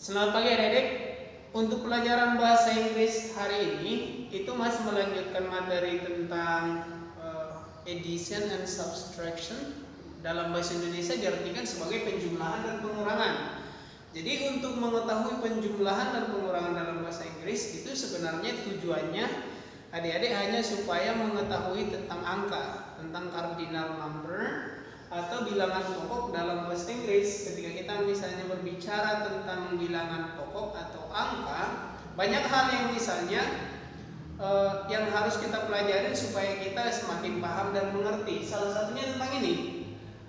Selamat pagi adik-adik. Untuk pelajaran bahasa Inggris hari ini itu masih melanjutkan materi tentang addition and subtraction. Dalam bahasa Indonesia diartikan sebagai penjumlahan dan pengurangan. Jadi untuk mengetahui penjumlahan dan pengurangan dalam bahasa Inggris itu sebenarnya tujuannya adik-adik hanya supaya mengetahui tentang angka, tentang cardinal number atau bilangan pokok dalam bahasa Inggris. Ketika kita misalnya berbicara tentang bilangan pokok atau angka, banyak hal yang misalnya yang harus kita pelajari supaya kita semakin paham dan mengerti. Salah satunya tentang ini,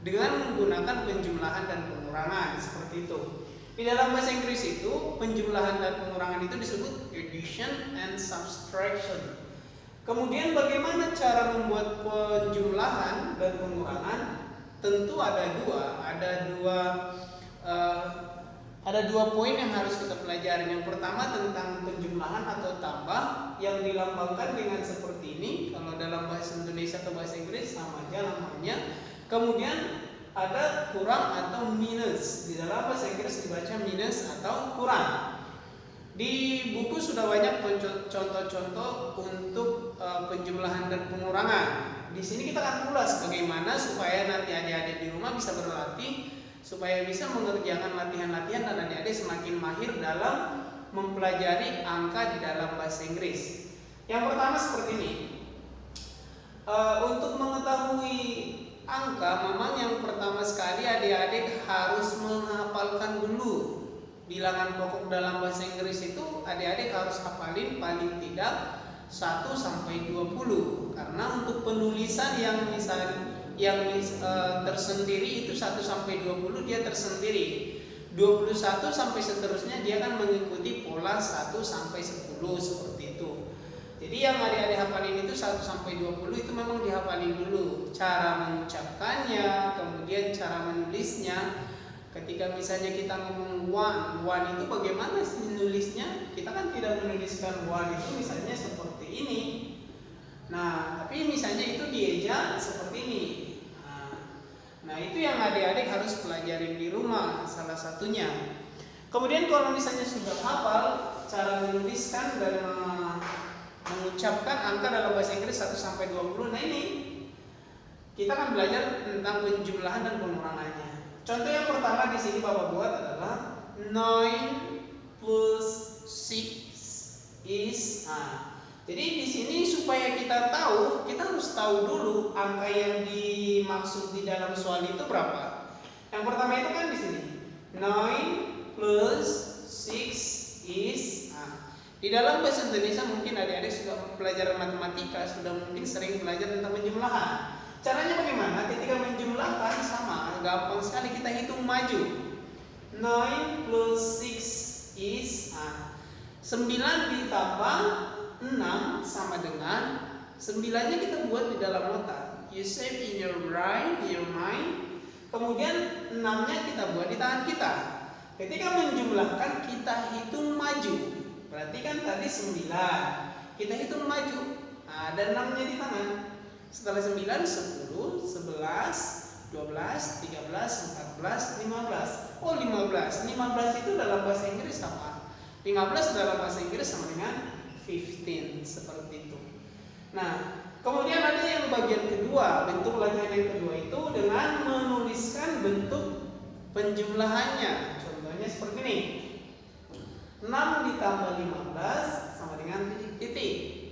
dengan menggunakan penjumlahan dan pengurangan seperti itu. Di dalam bahasa Inggris itu penjumlahan dan pengurangan itu disebut addition and subtraction. Kemudian bagaimana cara membuat penjumlahan dan pengurangan? Tentu ada dua poin yang harus kita pelajari. Yang pertama tentang penjumlahan atau tambah yang dilambangkan dengan seperti ini. Kalau dalam bahasa Indonesia atau bahasa Inggris sama aja lambangnya. Kemudian ada kurang atau minus. Di dalam bahasa Inggris dibaca minus atau kurang. Di buku sudah banyak contoh-contoh untuk penjumlahan dan pengurangan. Di sini kita akan ulas bagaimana supaya nanti adik-adik di rumah bisa berlatih, supaya bisa mengerjakan latihan-latihan dan adik-adik semakin mahir dalam mempelajari angka di dalam bahasa Inggris. Yang pertama seperti ini. Untuk mengetahui angka, memang yang pertama sekali adik-adik harus menghafalkan dulu bilangan pokok dalam bahasa Inggris itu. Adik-adik harus hafalin paling tidak 1 sampai 20. Karena untuk penulisan yang tersendiri itu 1 sampai 20 dia tersendiri. 21 sampai seterusnya dia akan mengikuti pola 1 sampai 10 seperti itu. Jadi yang adik-adik hafalin itu 1 sampai 20 itu memang dihafalin dulu. Cara mengucapkannya, kemudian cara menulisnya. Ketika misalnya kita ngomong one itu bagaimana sih menulisnya? Kita kan tidak menuliskan one itu misalnya seperti ini. Nah, tapi misalnya itu dieja seperti ini. Nah, itu yang adik-adik harus pelajarin di rumah salah satunya. Kemudian kalau misalnya sudah hafal cara menuliskan dan mengucapkan angka dalam bahasa Inggris 1 sampai 20, nah ini kita akan belajar tentang penjumlahan dan pengurangannya. Contoh yang pertama di sini Bapak buat adalah 9 plus 6 is. Jadi di sini supaya kita tahu, kita harus tahu dulu angka yang dimaksud di dalam soal itu berapa. Yang pertama itu kan di sini 9 plus 6 is. Di dalam bahasa Indonesia mungkin adik-adik sudah pelajaran matematika, sudah mungkin sering belajar tentang penjumlahan. Caranya bagaimana? Ketika menjumlahkan sama, gampang sekali kita hitung maju. 9 plus 6 is 9 ditambah 6 sama dengan 9-nya kita buat di dalam nota. You save in your brain, your mind. Kemudian 6-nya kita buat di tangan kita. Ketika menjumlahkan kita hitung maju. Berarti kan tadi 9. Kita hitung maju. Dan 6-nya di tangan. Setelah 9, 10, 11, 12, 13, 14, 15. Oh 15. 15 itu dalam bahasa Inggris apa? 15 dalam bahasa Inggris sama dengan 15. Seperti itu. Nah, kemudian ada yang bagian kedua. Bentuk latihan yang kedua itu dengan menuliskan bentuk penjumlahannya. Contohnya seperti ini. 6 ditambah 15 sama dengan titik.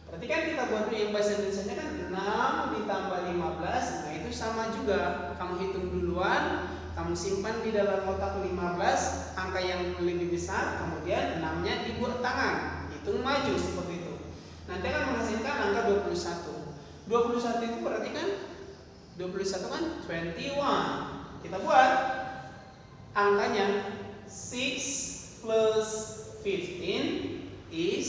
Berarti kan kita buat yang bahasa Indonesia kan 6 ditambah 15. Nah itu sama juga. Kamu hitung duluan, kamu simpan di dalam kotak 15 angka yang lebih besar, kemudian 6-nya dibuat tangan, hitung maju seperti itu. Nanti akan menghasilkan angka 21. 21 itu berarti kan 21 kan 21. Kita buat angkanya 6 plus 15 is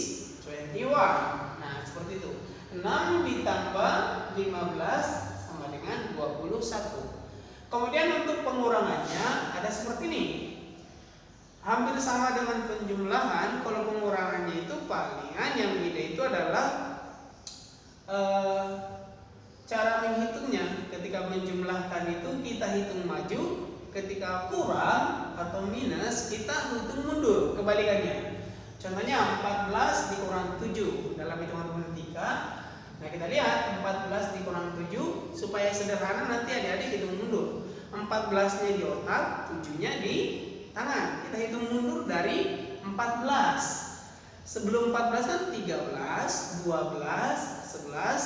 21. Nah, seperti itu. 6 ditambah 15 sama dengan 21. Kemudian untuk pengurangannya ada seperti ini. Hampir sama dengan penjumlahan. Kalau pengurangannya itu palingan yang beda itu adalah cara menghitungnya. Ketika menjumlahkan itu kita hitung maju. ketika kurang atau minus, kita hitung mundur kebalikannya. Contohnya 14 dikurang 7 dalam hitungan matematika. Nah, kita lihat 14 dikurang 7, supaya sederhana nanti adik-adik hitung mundur. 14-nya di otak, 7-nya di tangan. Kita hitung mundur dari 14. Sebelum 14 kan 13, 12, 11,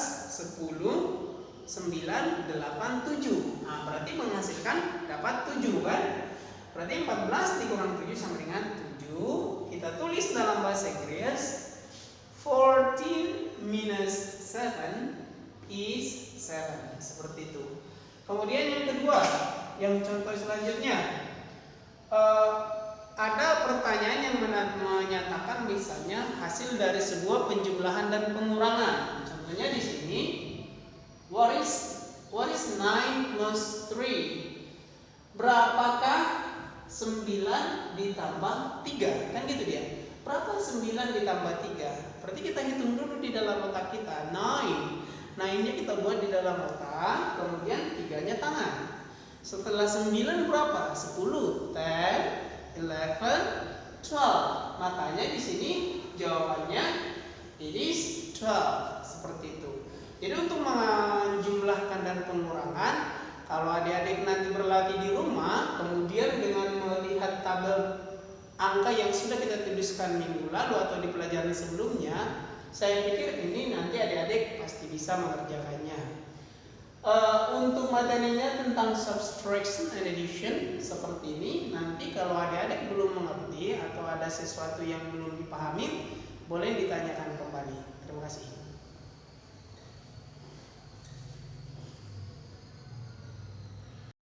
10, 9, 8, 7. Nah, berarti menghasilkan dapat 7 kan? Berarti 14 dikurang 7 sama dengan 7. Kita tulis dalam bahasa Inggris 14 minus 7 is 7. Seperti itu. Kemudian yang kedua, yang contoh selanjutnya, ada pertanyaan yang menyatakan misalnya hasil dari sebuah penjumlahan dan pengurangan. Contohnya di sini, what is 9 plus 3? Berapakah 9 ditambah 3? Kan gitu dia. Berapa 9 ditambah 3? Berarti kita hitung dulu di dalam otak kita. 9-nya kita buat di dalam otak, kemudian 3-nya tangan. Setelah 9 berapa? 10, 10, 11, 12. Makanya di sini jawabannya it is 12. Seperti itu. Jadi untuk menjumlahkan dan pengurangan, kalau adik-adik nanti berlatih di rumah, kemudian dengan melihat tabel angka yang sudah kita tuliskan minggu lalu atau di pelajaran sebelumnya, saya pikir ini nanti adik-adik pasti bisa mengerjakannya. Untuk materinya tentang subtraction and addition seperti ini, nanti kalau adik-adik belum mengerti atau ada sesuatu yang belum dipahami, boleh ditanyakan kembali. Terima kasih.